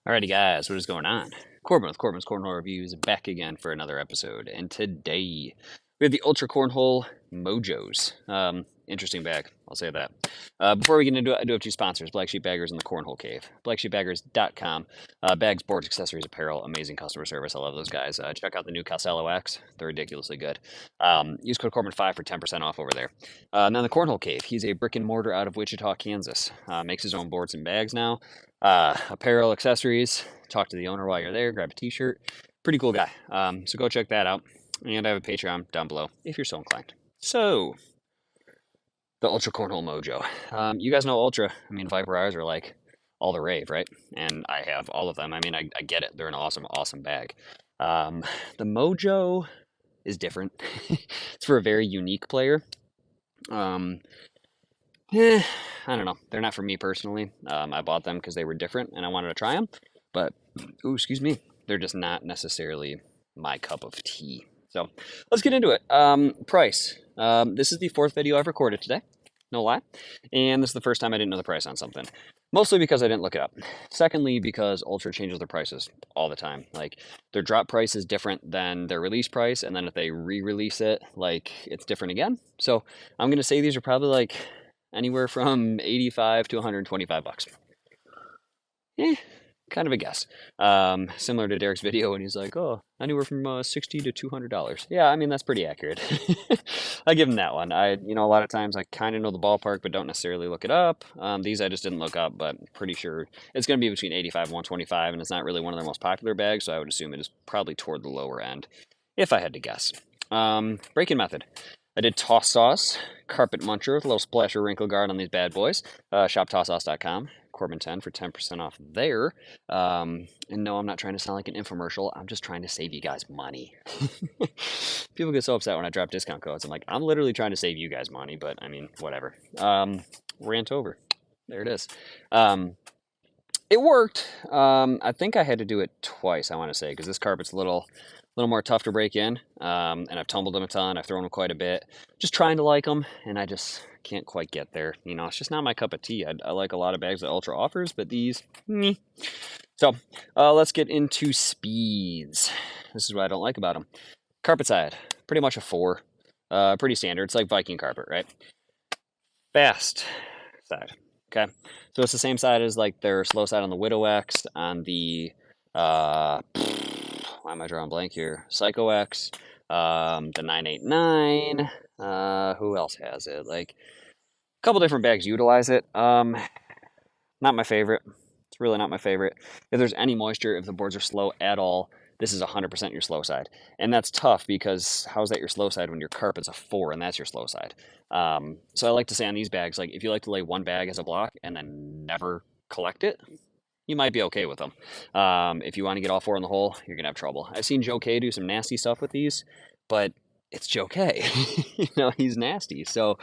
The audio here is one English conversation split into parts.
Alrighty, guys, what is going on? Corbin with Corbin's Cornhole Reviews back again for another episode, and today we have the Ultra Cornhole Mojos. Interesting bag, I'll say that. Before we get into it, I do have two sponsors, Black Sheep Baggers and the Cornhole Cave. BlackSheepBaggers.com. Bags, boards, accessories, apparel, amazing customer service. I love those guys. Check out the new Costello X. They're ridiculously good. Use code Corbin5 for 10% off over there. Now the Cornhole Cave. He's a brick and mortar out of Wichita, Kansas. Makes his own boards and bags now. Apparel, accessories. Talk to the owner while you're there. Grab a t-shirt. Pretty cool guy. So go check that out. And I have a Patreon down below if you're so inclined. So, the Ultra Cornhole Mojo. You guys know Ultra. I mean, Viper Eyes are like all the rave, right? And I have all of them. I mean, I get it. They're an awesome, awesome bag. The Mojo is different. It's for a very unique player. I don't know. They're not for me personally. I bought them because they were different and I wanted to try them. But, ooh, excuse me. They're just not necessarily my cup of tea. So let's get into it. Price. This is the fourth video I've recorded today. No lie. And this is the first time I didn't know the price on something. Mostly because I didn't look it up. Secondly, because Ultra changes their prices all the time. Like, their drop price is different than their release price. And then if they re-release it, like, it's different again. So I'm going to say these are probably like anywhere from 85 to 125 bucks. Kind of a guess. Similar to Derek's video when he's like, oh, anywhere from $60 to $200. Yeah, I mean, that's pretty accurate. I give him that one. A lot of times I kind of know the ballpark, but don't necessarily look it up. These I just didn't look up, but pretty sure it's going to be between 85 and 125, and it's not really one of their most popular bags, so I would assume it is probably toward the lower end, if I had to guess. Break-in method. I did toss sauce, carpet muncher with a little splash of wrinkle guard on these bad boys. ShopTossSauce.com. Corbin10 for 10% off there. And no, I'm not trying to sound like an infomercial. I'm just trying to save you guys money. People get so upset when I drop discount codes. I'm like, I'm literally trying to save you guys money, but I mean, whatever. Rant over. There it is. It worked. I think I had to do it twice, I want to say, because this carpet's a little more tough to break in, and I've tumbled them a ton. I've thrown them quite a bit. Just trying to like them, and I just can't quite get there. It's just not my cup of tea. I like a lot of bags that Ultra offers, but these, meh. So let's get into speeds. This is what I don't like about them. Carpet side, pretty much a 4. Pretty standard. It's like Viking carpet, right? Fast side. Okay, so it's the same side as like their slow side on the Widow X, on the why am I drawing blank here? Psycho X, the 989. Who else has it? Like a couple different bags utilize it. Not my favorite. It's really not my favorite. If there's any moisture, if the boards are slow at all, this is 100% your slow side. And that's tough because how's that your slow side when your carpet's a 4 and that's your slow side? So I like to say on these bags, like if you like to lay one bag as a block and then never collect it, you might be okay with them. If you want to get all 4 in the hole, you're going to have trouble. I've seen Joe K do some nasty stuff with these, but it's Joe K. He's nasty. So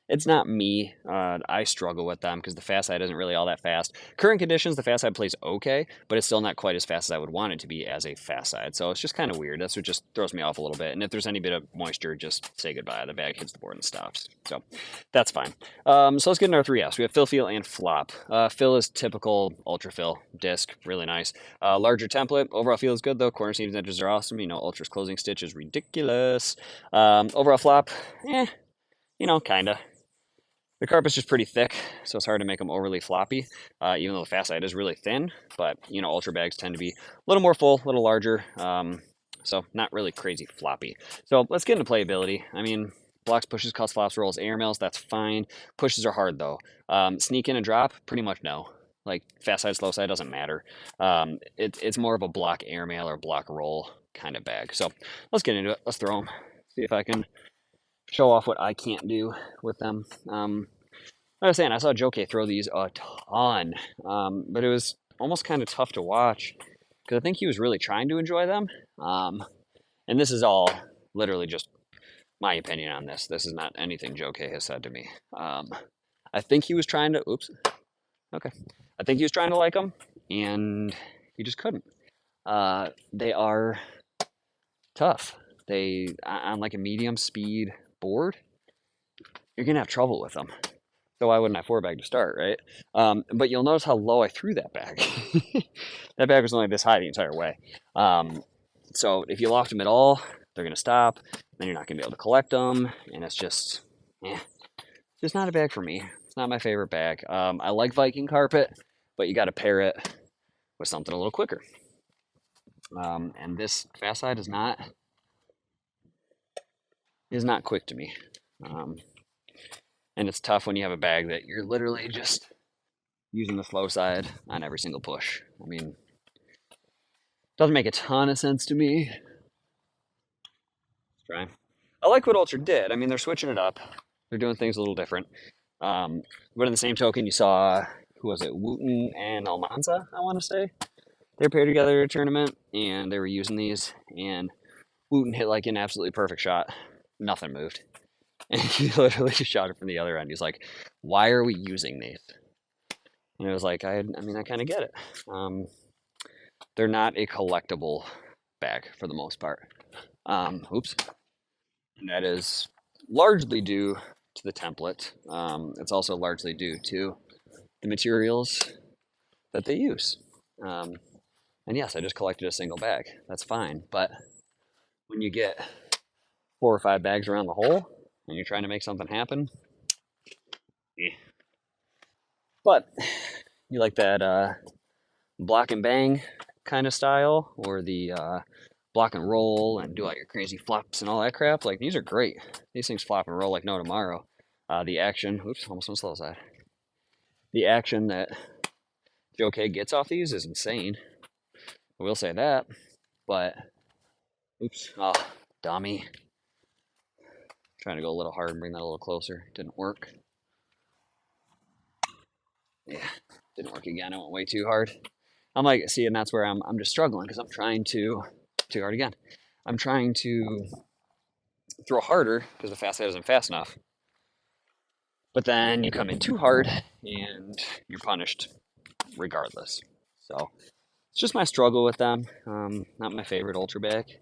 it's not me. I struggle with them because the fast side isn't really all that fast. Current conditions, the fast side plays okay, but it's still not quite as fast as I would want it to be as a fast side. So it's just kind of weird. That's what just throws me off a little bit. And if there's any bit of moisture, just say goodbye. The bag hits the board and stops. So that's fine. So let's get into our 3Fs. We have fill, feel, and flop. Fill is typical Ultra fill disc. Really nice. Larger template. Overall feel is good though. Corner seams and edges are awesome. Ultra's closing stitch is ridiculous. Overall flop, kinda. The carpet's just pretty thick, so it's hard to make them overly floppy, even though the fast side is really thin. But, Ultra bags tend to be a little more full, a little larger, so not really crazy floppy. So let's get into playability. I mean, blocks, pushes, cuts, flops, rolls, air mails, that's fine. Pushes are hard, though. Sneak in and drop, pretty much no. Like, fast side, slow side, doesn't matter. It's more of a block airmail or block roll kind of bag. So let's get into it. Let's throw them. See if I can show off what I can't do with them. Like I was saying, I saw Joe K throw these a ton, but it was almost kind of tough to watch because I think he was really trying to enjoy them. And this is all literally just my opinion on this. This is not anything Joe K has said to me. I think he was trying to, oops, okay. I think he was trying to like them, and he just couldn't. They are tough. They, on like a medium speed board, you're going to have trouble with them. So why wouldn't I 4-bag to start, right? But you'll notice how low I threw that bag. That bag was only this high the entire way. Um, so if you loft them at all, they're going to stop. Then you're not going to be able to collect them, and it's just not a bag for me. It's not my favorite bag. I like Viking carpet, but you got to pair it with something a little quicker. And this fast side is not quick to me. Um, and it's tough when you have a bag that you're literally just using the slow side on every single push. I mean, doesn't make a ton of sense to me. Let's try. I like what Ultra did. I mean, they're switching it up. They're doing things a little different. But in the same token, you saw, who was it? Wooten and Almanza, I want to say. They were paired together at a tournament, and they were using these. And Wooten hit like an absolutely perfect shot. Nothing moved. And he literally shot it from the other end. He's like, "Why are we using these?" And it was like, I mean, I kind of get it. They're not a collectible bag for the most part. Oops. And that is largely due to the template. It's also largely due to the materials that they use. And yes, I just collected a single bag. That's fine. But when you get 4 or 5 bags around the hole and you're trying to make something happen, eh. But you like that block and bang kind of style, or the block and roll and do all your crazy flops and all that crap. Like, these are great. These things flop and roll like no tomorrow. The action, oops, almost on the slow side. The action that Joe K gets off these is insane. I will say that. But, oops, oh, dummy. Trying to go a little hard and bring that a little closer. Didn't work. Yeah, didn't work again. I went way too hard. I'm like, see, and that's where I'm just struggling because I'm trying to, too hard again. I'm trying to throw harder because the fast side isn't fast enough. But then you come in too hard and you're punished regardless. So it's just my struggle with them. Not my favorite ultra bag. I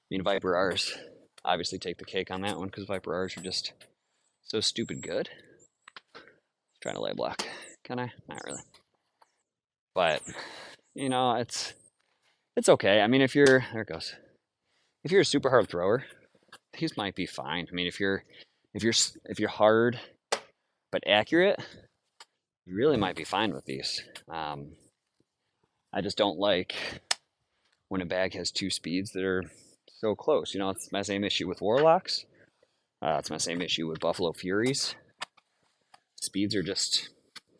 mean, Viper R's obviously take the cake on that one because Viper R's are just so stupid good. Trying to lay block. Can I? Not really. But it's okay. I mean, if you're there it goes. If you're a super hard thrower, these might be fine. I mean, if you're hard but accurate, you really might be fine with these. I just don't like when a bag has 2 speeds that are so close. It's my same issue with Warlocks. It's my same issue with Buffalo Furies. Speeds are just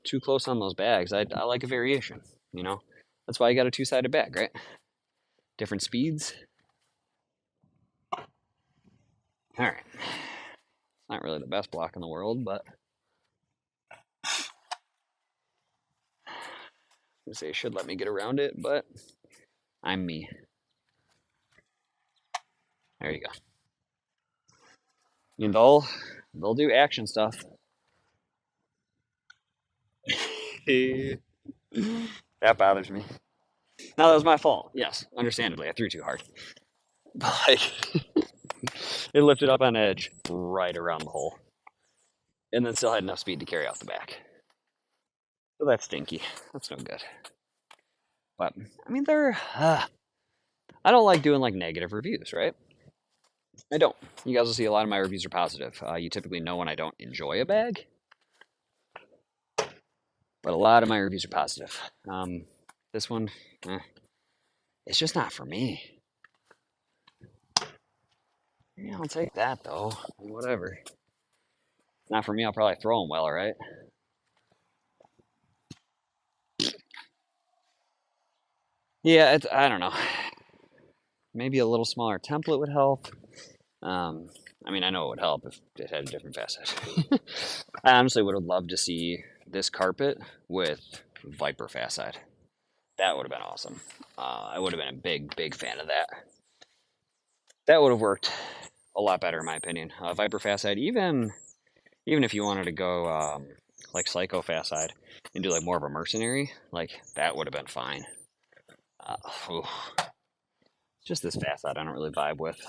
too close on those bags. I like a variation. That's why you got a 2-sided bag, right? Different speeds. All right. Not really the best block in the world, but I say it should let me get around it, but I'm me. There you go. I mean, they'll do action stuff. That bothers me. Now that was my fault. Yes, understandably, I threw too hard. But like, it lifted up on edge right around the hole, and then still had enough speed to carry off the back. So that's stinky. That's no good. But I mean, I don't like doing like negative reviews, right? I don't. You guys will see a lot of my reviews are positive. You typically know when I don't enjoy a bag, but a lot of my reviews are positive. This one, it's just not for me. Yeah, I'll take that though. Whatever. Not for me. I'll probably throw them well, right? Yeah, I don't know. Maybe a little smaller template would help. I mean, I know it would help if it had a different facet. I honestly would have loved to see this carpet with Viper facet. That would have been awesome. I would have been a big, big fan of that. That would have worked a lot better, in my opinion. Viper facet, even if you wanted to go like Psycho facet and do like more of a mercenary, like that would have been fine. Oof. Just this facet, I don't really vibe with.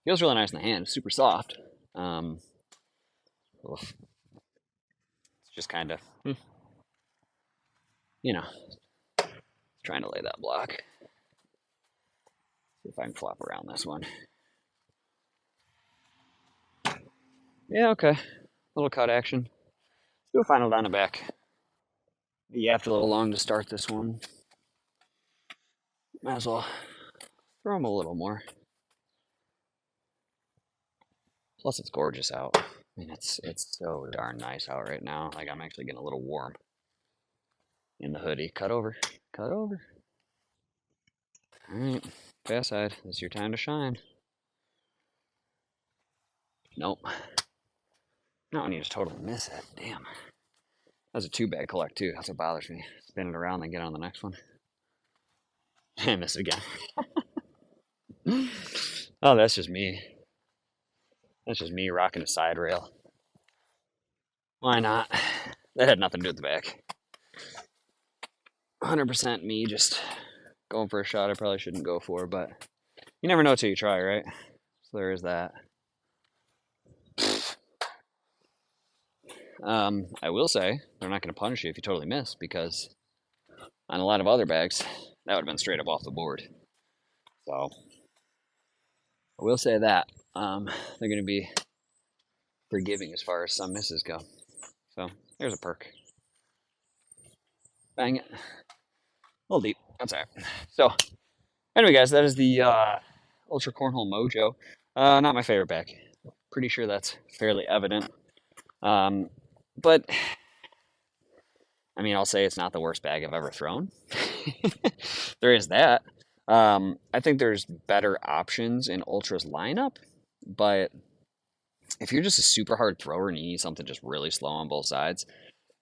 Feels really nice in the hand. Super soft. Oof. Just kind of, you know, trying to lay that block. See if I can flop around this one. Yeah, okay. Little cut action. Do a final down and back. You yapped a little long to start this one. Might as well throw him a little more. Plus, it's gorgeous out. I mean, it's so darn nice out right now. Like, I'm actually getting a little warm in the hoodie. Cut over. Cut over. All right. Fast side. This is your time to shine. Nope. Not when you just totally miss it. Damn. That's a two-bag collect, too. That's what bothers me. Spin it around, then get on the next one. And miss it again. Oh, that's just me. That's just me rocking a side rail. Why not? That had nothing to do with the back. 100% me just going for a shot I probably shouldn't go for, but you never know till you try, right? So there is that. I will say they're not going to punish you if you totally miss, because on a lot of other bags, that would have been straight up off the board. So I will say that they're going to be forgiving as far as some misses go. So there's a perk. Bang it. A little deep. That's all right. So anyway, guys, that is the Ultra Cornhole Mojo. Not my favorite bag. Pretty sure that's fairly evident. But I mean, I'll say it's not the worst bag I've ever thrown. There is that. I think there's better options in Ultra's lineup, but if you're just a super hard thrower and you need something just really slow on both sides,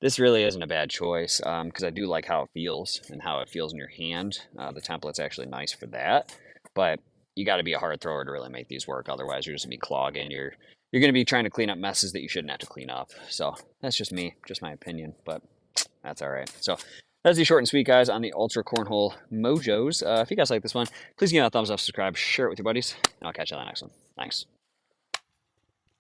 this really isn't a bad choice, because I do like how it feels and how it feels in your hand. The template's actually nice for that, but you got to be a hard thrower to really make these work. Otherwise, you're just gonna be clogging. You're going to be trying to clean up messes that you shouldn't have to clean up. So that's just me, just my opinion, but that's all right. So that's the short and sweet, guys, on the Ultra Cornhole Mojos. If you guys like this one, please give it a thumbs up, subscribe, share it with your buddies, and I'll catch you on the next one. Thanks.